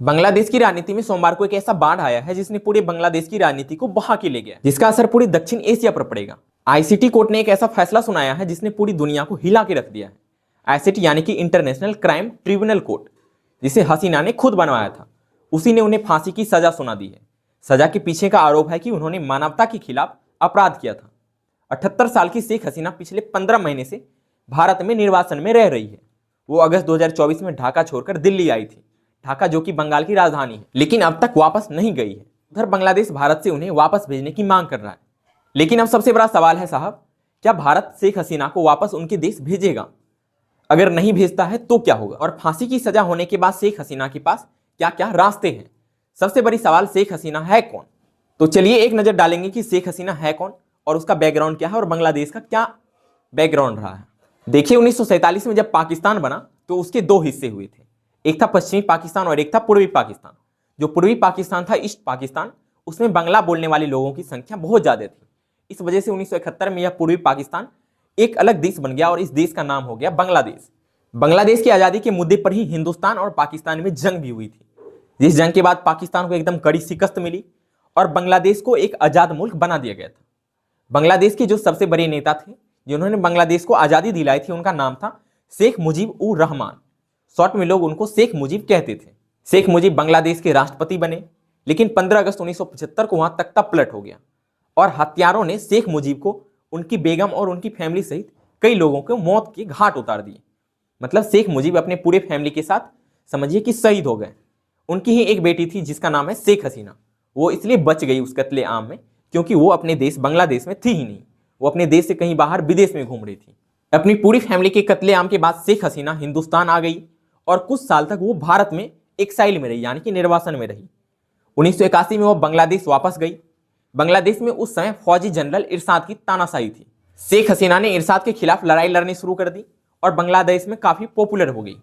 बांग्लादेश की राजनीति में सोमवार को एक ऐसा बाढ़ आया है जिसने पूरे बांग्लादेश की राजनीति को बहा के ले गया, जिसका असर पूरी दक्षिण एशिया पर पड़ेगा। आईसीटी कोर्ट ने एक ऐसा फैसला सुनाया है जिसने पूरी दुनिया को हिला के रख दिया है। आईसीटी यानी कि इंटरनेशनल क्राइम ट्रिब्यूनल कोर्ट, जिसे हसीना ने खुद बनवाया था, उसी ने उन्हें फांसी की सजा सुना दी है। सजा के पीछे का आरोप है कि उन्होंने मानवता के खिलाफ अपराध किया था। 78 साल की शेख हसीना पिछले 15 महीने से भारत में निर्वासन में रह रही है। वो अगस्त 2024 में ढाका छोड़कर दिल्ली आई थी, ढाका जो कि बंगाल की राजधानी है, लेकिन अब तक वापस नहीं गई है। उधर बांग्लादेश भारत से उन्हें वापस भेजने की मांग कर रहा है। लेकिन अब सबसे बड़ा सवाल है साहब, क्या भारत शेख हसीना को वापस उनके देश भेजेगा? अगर नहीं भेजता है तो क्या होगा? और फांसी की सजा होने के बाद शेख हसीना के पास क्या क्या रास्ते हैं? सबसे बड़ी सवाल, शेख हसीना है कौन? तो चलिए एक नजर डालेंगे कि शेख हसीना है कौन और उसका बैकग्राउंड क्या है और बांग्लादेश का क्या बैकग्राउंड रहा है। देखिए, 1947 में जब पाकिस्तान बना तो उसके दो हिस्से हुए थे, एक था पश्चिमी पाकिस्तान और एक था पूर्वी पाकिस्तान। जो पूर्वी पाकिस्तान था, ईस्ट पाकिस्तान, उसमें बांग्ला बोलने वाले लोगों की संख्या बहुत ज्यादा थी। इस वजह से 1971 में यह पूर्वी पाकिस्तान एक अलग देश बन गया और इस देश का नाम हो गया बांग्लादेश। बांग्लादेश की आजादी के मुद्दे पर ही हिंदुस्तान और पाकिस्तान में जंग भी हुई थी, जिस जंग के बाद पाकिस्तान को एकदम कड़ी शिकस्त मिली और बांग्लादेश को एक आजाद मुल्क बना दिया गया था। बांग्लादेश के जो सबसे बड़े नेता थे जिन्होंने बांग्लादेश को आजादी दिलाई थी, उनका नाम था शेख मुजीब उर रहमान। शॉर्ट में लोग उनको शेख मुजीब कहते थे। शेख मुजीब बांग्लादेश के राष्ट्रपति बने, लेकिन 15 अगस्त 1975 को वहां तख्ता पलट हो गया और हत्यारों ने शेख मुजीब को, उनकी बेगम और उनकी फैमिली सहित कई लोगों को मौत के घाट उतार दिए। मतलब शेख मुजीब अपने पूरे फैमिली के साथ समझिए कि शहीद हो गए। उनकी ही एक बेटी थी जिसका नाम है शेख हसीना। वो इसलिए बच गई उस कत्ले आम में क्योंकि वो अपने देश बांग्लादेश में थी ही नहीं, वो अपने देश से कहीं बाहर विदेश में घूम रही थी। अपनी पूरी फैमिली के कत्ले आम के बाद शेख हसीना हिंदुस्तान आ गई और कुछ साल तक वो भारत में एक्साइल में रही, यानी कि निर्वासन में रही। 1981 में वो बांग्लादेश वापस गई। बांग्लादेश में उस समय फौजी जनरल इरशाद की तानाशाही थी। शेख हसीना ने इरशाद के खिलाफ लड़ाई लड़नी शुरू कर दी और बांग्लादेश में काफी पॉपुलर हो गई।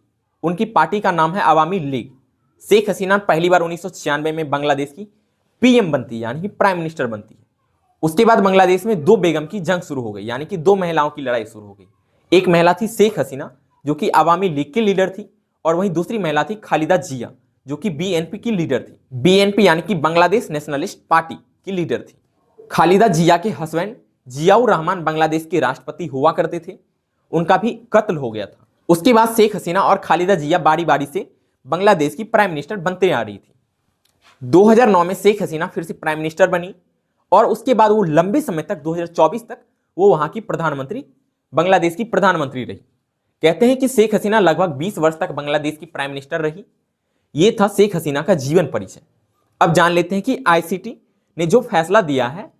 उनकी पार्टी का नाम है अवामी लीग। शेख हसीना पहली बार 1996 में बांग्लादेश की पीएम बनती है, यानी कि प्राइम मिनिस्टर बनती है। उसके बाद बांग्लादेश में दो बेगम की जंग शुरू हो गई, यानी कि दो महिलाओं की लड़ाई शुरू हो गई। एक महिला थी शेख हसीना जो कि अवामी लीग की लीडर थी, और वहीं दूसरी महिला थी खालिदा जिया जो कि बीएनपी की लीडर थी। बीएनपी यानी कि बांग्लादेश नेशनलिस्ट पार्टी की लीडर थी। खालिदा जिया के हस्बैंड जियाउर रहमान बांग्लादेश के राष्ट्रपति हुआ करते थे, उनका भी कत्ल हो गया था। उसके बाद शेख हसीना और खालिदा जिया बारी बारी से बांग्लादेश की प्राइम मिनिस्टर बनते आ रही थी। 2009 में शेख हसीना फिर से प्राइम मिनिस्टर बनी और उसके बाद वो लंबे समय तक 2024 तक वो वहां की प्रधानमंत्री, बांग्लादेश की प्रधानमंत्री रही। कहते हैं कि शेख हसीना लगभग 20 वर्ष तक बांग्लादेश की प्राइम मिनिस्टर रही। ये था शेख हसीना का जीवन परिचय। अब जान लेते हैं कि आईसीटी ने जो फैसला दिया है,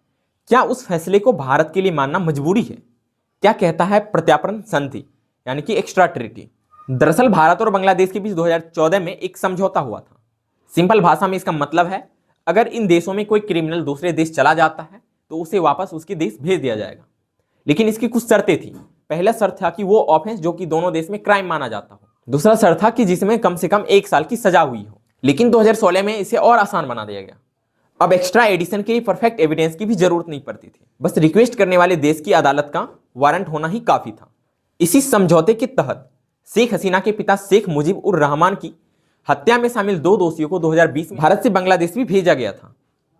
क्या उस फैसले को भारत के लिए मानना मजबूरी है? क्या कहता है प्रत्यार्पण संधि, यानी कि एक्स्ट्रा ट्रीटी? दरअसल भारत और बांग्लादेश के बीच 2014 में एक समझौता हुआ था। सिंपल भाषा में इसका मतलब है, अगर इन देशों में कोई क्रिमिनल दूसरे देश चला जाता है तो उसे वापस उसके देश भेज दिया जाएगा। लेकिन इसकी कुछ शर्तें थी। पहला शर्त था कि वो ऑफेंस जो कि दोनों देश में क्राइम माना जाता हो। दूसरा शर्त था कि जिसमें कम से कम 1 साल की सजा हुई हो। लेकिन 2016 में इसे और आसान बना दिया गया। अब एक्स्ट्रा एडिशन के लिए परफेक्ट एविडेंस की भी जरूरत नहीं पड़ती थी, बस रिक्वेस्ट करने वाले देश की अदालत का वारंट होना ही काफी था। इसी समझौते के तहत शेख हसीना के पिता शेख मुजीब उर रहमान की हत्या में शामिल 2 दोषियों को 2020 में भारत से बांग्लादेश भी भेजा गया था।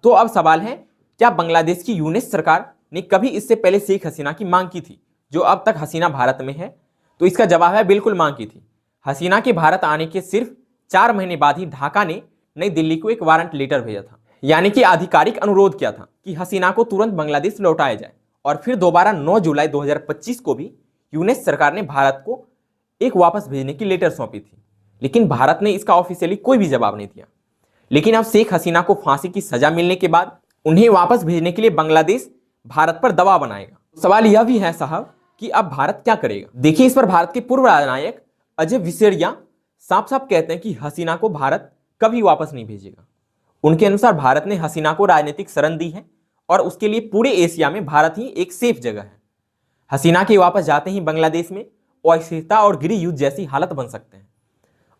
तो अब सवाल है, क्या बांग्लादेश की यूनिस सरकार ने कभी इससे पहले शेख हसीना की मांग की थी जो अब तक हसीना भारत में है? तो इसका जवाब है बिल्कुल मांग की थी। हसीना के भारत आने के सिर्फ 4 महीने बाद ही ढाका ने नई दिल्ली को एक वारंट लेटर भेजा था, यानी कि आधिकारिक अनुरोध किया था कि हसीना को तुरंत बांग्लादेश लौटाया जाए। और फिर दोबारा 9 जुलाई 2025 को भी यूनिस सरकार ने भारत को एक वापस भेजने की लेटर सौंपी थी, लेकिन भारत ने इसका ऑफिशियली कोई भी जवाब नहीं दिया। लेकिन अब शेख हसीना को फांसी की सजा मिलने के बाद उन्हें वापस भेजने के लिए बांग्लादेश भारत पर दबाव बनाएगा। सवाल यह भी है साहब कि अब भारत क्या करेगा? देखिए, इस पर भारत के पूर्व राजनायक अजय विसेरिया साफ साफ कहते हैं कि हसीना को भारत कभी वापस नहीं भेजेगा। उनके अनुसार भारत ने हसीना को राजनीतिक शरण दी है और उसके लिए पूरे एशिया में भारत ही एक सेफ जगह है। हसीना के वापस जाते ही बांग्लादेश में अस्थिरता और गृह युद्ध जैसी हालत बन सकते हैं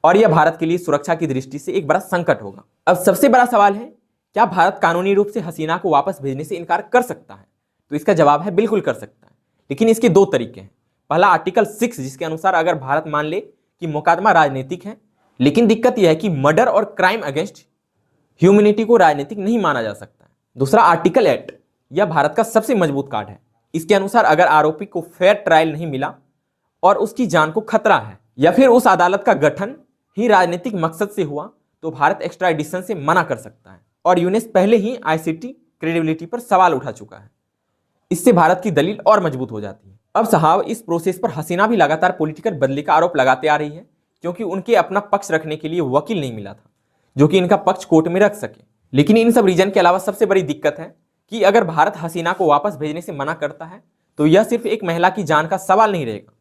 और यह भारत के लिए सुरक्षा की दृष्टि से एक बड़ा संकट होगा। अब सबसे बड़ा सवाल है, क्या भारत कानूनी रूप से हसीना को वापस भेजने से इनकार कर सकता है? तो इसका जवाब है बिल्कुल कर सकता है, लेकिन इसके 2 तरीके हैं। पहला आर्टिकल 6, जिसके अनुसार अगर भारत मान ले कि मुकदमा राजनीतिक है, लेकिन दिक्कत यह है कि मर्डर और क्राइम अगेंस्ट ह्यूमैनिटी को राजनीतिक नहीं माना जा सकता है। दूसरा, आर्टिकल 8 यह भारत का सबसे मजबूत कार्ड है। इसके अनुसार अगर आरोपी को फेयर ट्रायल नहीं मिला और उसकी जान को खतरा है या फिर उस अदालत का गठन ही राजनीतिक मकसद से हुआ तो भारत एक्स्ट्राडिशन से मना कर सकता है। और यूनेस पहले ही आईसीटी क्रेडिबिलिटी पर सवाल उठा चुका है। इससे भारत की दलील और मजबूत हो जाती है। अब साहब, इस प्रोसेस पर हसीना भी लगातार पॉलिटिकल बदले का आरोप लगाते आ रही है, क्योंकि उनके अपना पक्ष रखने के लिए वकील नहीं मिला था जो कि इनका पक्ष कोर्ट में रख सके। लेकिन इन सब रीजन के अलावा सबसे बड़ी दिक्कत है कि अगर भारत हसीना को वापस भेजने से मना करता है तो यह सिर्फ एक महिला की जान का सवाल नहीं रहेगा,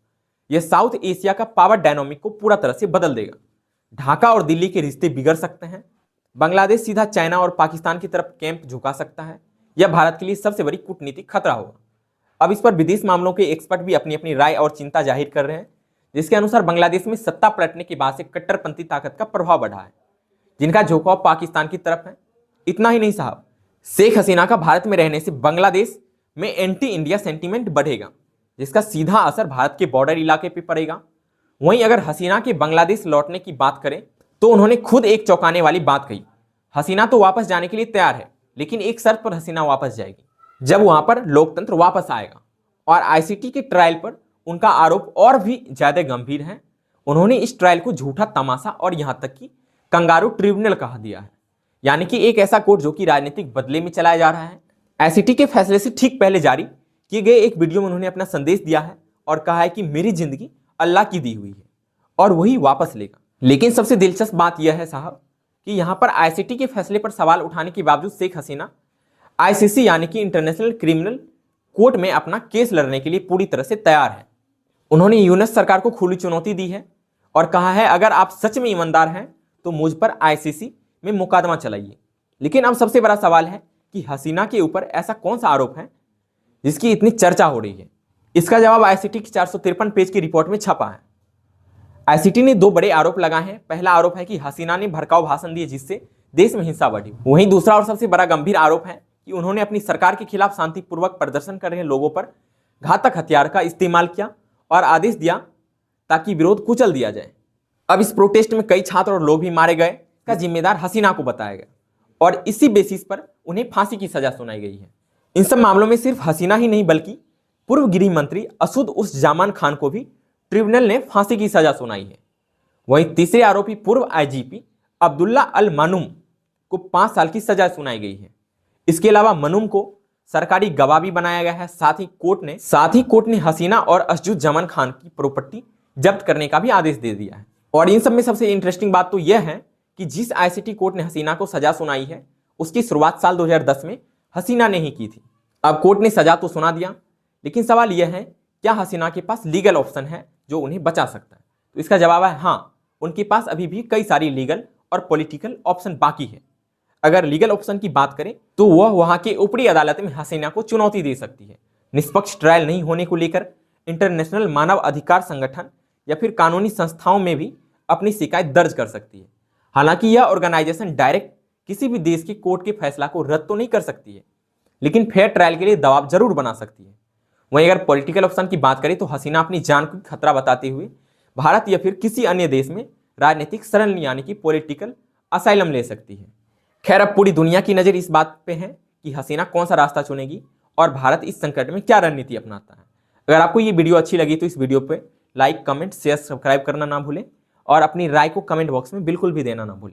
यह साउथ एशिया का पावर डायनामिक को पूरा तरह से बदल देगा। ढाका और दिल्ली के रिश्ते बिगड़ सकते हैं, बांग्लादेश सीधा चाइना और पाकिस्तान की तरफ कैंप झुका सकता है। यह भारत के लिए सबसे बड़ी कूटनीतिक खतरा होगा। अब इस पर विदेश मामलों के एक्सपर्ट भी अपनी अपनी राय और चिंता जाहिर कर रहे हैं, जिसके अनुसार बांग्लादेश में सत्ता पलटने के बाद से कट्टरपंथी ताकत का प्रभाव बढ़ा है, जिनका झुकाव पाकिस्तान की तरफ है। इतना ही नहीं साहब, शेख हसीना का भारत में रहने से बांग्लादेश में एंटी इंडिया सेंटीमेंट बढ़ेगा, जिसका सीधा असर भारत के बॉर्डर इलाके पर पड़ेगा। वहीं अगर हसीना के बांग्लादेश लौटने की बात करें तो उन्होंने खुद एक चौंकाने वाली बात कही। हसीना तो वापस जाने के लिए तैयार है, लेकिन एक शर्त पर हसीना वापस जाएगी, जब वहां पर लोकतंत्र वापस आएगा। और आईसीटी के ट्रायल पर उनका आरोप और भी ज्यादा गंभीर है। उन्होंने इस ट्रायल को झूठा तमाशा और यहां तक कि कंगारू ट्रिब्यूनल कहा दिया है, यानी कि एक ऐसा कोर्ट जो कि राजनीतिक बदले में चलाया जा रहा है। आईसीटी के फैसले से ठीक पहले जारी किए गए एक वीडियो में उन्होंने अपना संदेश दिया है और कहा है कि मेरी जिंदगी अल्लाह की दी हुई है और वही वापस लेगा। लेकिन सबसे दिलचस्प बात यह है साहब कि यहां पर आईसीटी के फैसले पर सवाल उठाने के बावजूद शेख हसीना आईसीसी यानी कि इंटरनेशनल क्रिमिनल कोर्ट में अपना केस लड़ने के लिए पूरी तरह से तैयार है। उन्होंने यूएस सरकार को खुली चुनौती दी है और कहा है अगर आप सच में ईमानदार हैं तो मुझ पर आईसीसी में मुकदमा चलाइए। लेकिन अब सबसे बड़ा सवाल है कि हसीना के ऊपर ऐसा कौन सा आरोप है जिसकी इतनी चर्चा हो रही है। इसका जवाब आईसीटी की 453 पेज की रिपोर्ट में छपा है। आईसीटी ने दो बड़े आरोप लगाए हैं। पहला आरोप है कि हसीना ने भड़काऊ भाषण दिए जिससे देश में हिंसा बढ़ी। वहीं दूसरा और सबसे बड़ा गंभीर आरोप है कि उन्होंने अपनी सरकार के खिलाफ शांतिपूर्वक प्रदर्शन कर रहे लोगों पर घातक हथियार का इस्तेमाल किया और आदेश दिया ताकि विरोध कुचल दिया जाए। अब इस प्रोटेस्ट में कई छात्र और लोग भी मारे गए का जिम्मेदार हसीना को बताया गया और इसी बेसिस पर उन्हें फांसी की सजा सुनाई गई है। इन सब मामलों में सिर्फ हसीना ही नहीं बल्कि पूर्व गृह मंत्री असुद उस जामान खान को भी ट्रिब्यूनल ने फांसी की सजा सुनाई है। वहीं तीसरे आरोपी पूर्व आईजीपी अब्दुल्ला अल मानूम को 5 साल की सजा सुनाई गई है। इसके अलावा मनुम को सरकारी गवाह भी बनाया गया है। साथ ही कोर्ट ने हसीना और असजुद जमान खान की प्रॉपर्टी जब्त करने का भी आदेश दे दिया है। और इन सब में सबसे इंटरेस्टिंग बात तो यह है कि जिस आईसीटी कोर्ट ने हसीना को सजा सुनाई है उसकी शुरुआत साल 2010 में हसीना ने ही की थी। अब कोर्ट ने सजा तो सुना दिया, लेकिन सवाल यह है क्या हसीना के पास लीगल ऑप्शन है जो उन्हें बचा सकता है? तो इसका जवाब है हाँ, उनके पास अभी भी कई सारी लीगल और पॉलिटिकल ऑप्शन बाकी है। अगर लीगल ऑप्शन की बात करें तो वह वहां के ऊपरी अदालत में हसीना को चुनौती दे सकती है। निष्पक्ष ट्रायल नहीं होने को लेकर इंटरनेशनल मानव अधिकार संगठन या फिर कानूनी संस्थाओं में भी अपनी शिकायत दर्ज कर सकती है। हालांकि यह ऑर्गेनाइजेशन डायरेक्ट किसी भी देश के कोर्ट के फैसला को रद्द तो नहीं कर सकती है, लेकिन फेयर ट्रायल के लिए दबाव जरूर बना सकती है। वहीं अगर पॉलिटिकल ऑप्शन की बात करें तो हसीना अपनी जान को खतरा बताते हुए भारत या फिर किसी अन्य देश में राजनीतिक शरण यानी कि पॉलिटिकल असाइलम ले सकती है। खैर, अब पूरी दुनिया की नज़र इस बात पे है कि हसीना कौन सा रास्ता चुनेगी और भारत इस संकट में क्या रणनीति अपनाता है। अगर आपको ये वीडियो अच्छी लगी तो इस वीडियो पे लाइक, कमेंट, शेयर, सब्सक्राइब करना ना भूलें और अपनी राय को कमेंट बॉक्स में बिल्कुल भी देना ना भूलें।